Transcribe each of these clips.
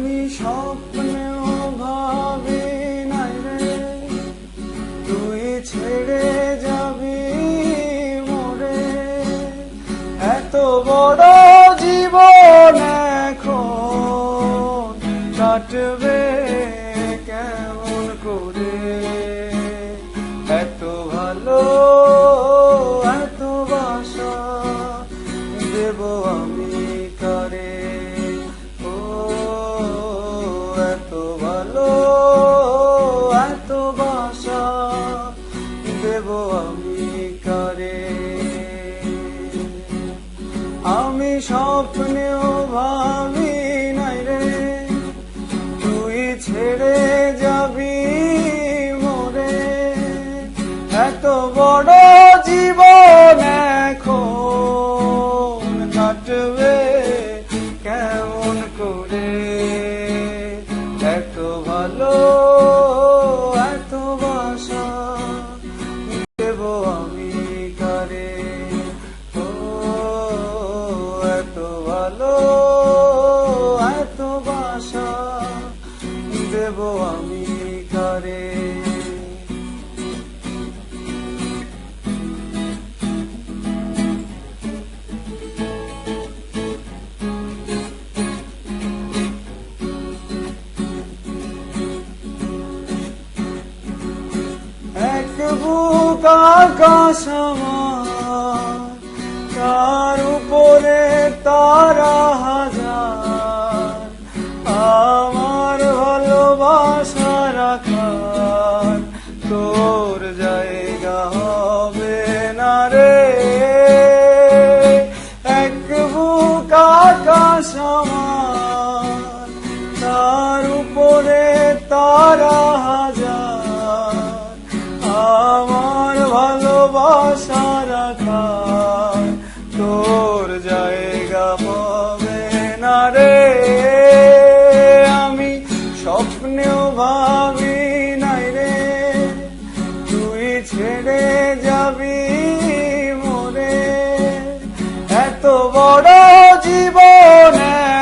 আমি স্বপ্নেও ভাবি নাই রে তুই ছেড়ে যাবি মোরে। এত বড় জীবন এখন কাটবে কেমন করে। এত ভালো এত বাসা দেব আমি কারে। ও এত ভালো এত বাসা দেব আমি কারে। আমি স্বপ্নেও ভাবি নাই রে তুই ছেড়ে যাবি মোরে। এত বড় জীবন এখন কাটবে কেমন করে। এত ভালো এত বাসা দেব আমি কারে। ও এত ভালো এত বাসা দেব আমি কারে। এক বুক আকাশ আমার তার উপরে তারা হাজার। আমার ভালোবাসা রাখার তোর জায়গা হবে না রে। এক বুক আকাশ আমার তার উপরে তারা হাজার। আমার ভালোবাসা রাখার তোর জায়গা পাবে না রে। আমি স্বপ্নেও ভাবি নাই রে তুই ছেড়ে যাবি মোরে। এত বড় জীবন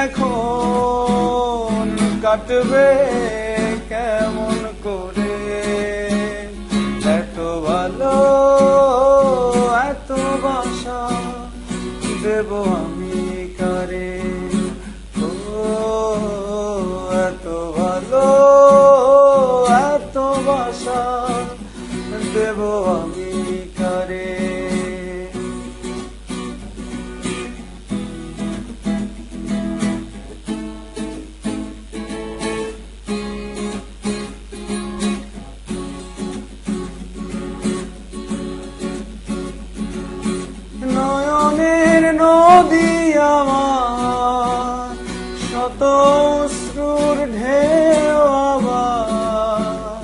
এখন কাটবে কেমন করে। এত ভালো এত বাসা দেব আমি কারে। ও এত ভালো এত বাসা দেব আমি কারে। নয়নের নদী আমার শত অশ্রুর ঢেউ আবার।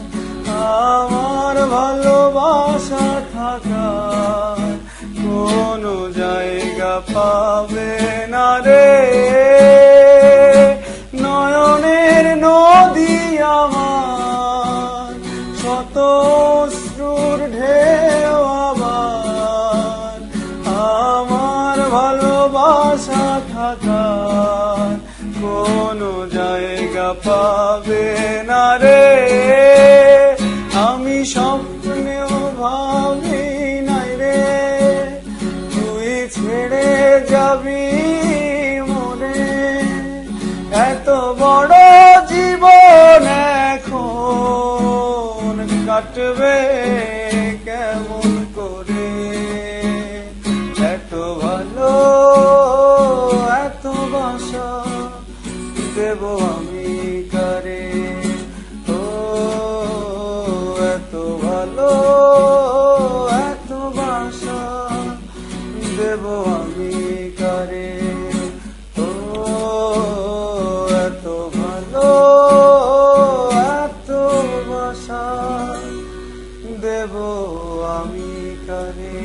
আমার ভালোবাসা থাকার কোনো জায়গা পাবে না রে। নয়নের নদী আমার শত অশ্রুর ঢেউ আবার। আমার ভালোবাসা থাকার কোনো জায়গা পাবে না রে। আমি স্বপ্নেও ভাবি নাই রে তুই ছেড়ে যাবি মোরে। এত বড় জীবন এখন কাটবে কেমন করে। এত ভালো এত বাসা দেব আমি কারে। ও এত ভালো এত বাসা দেব আমি কারে। ও এত ভালো এত বাসা দেব আমি কারে।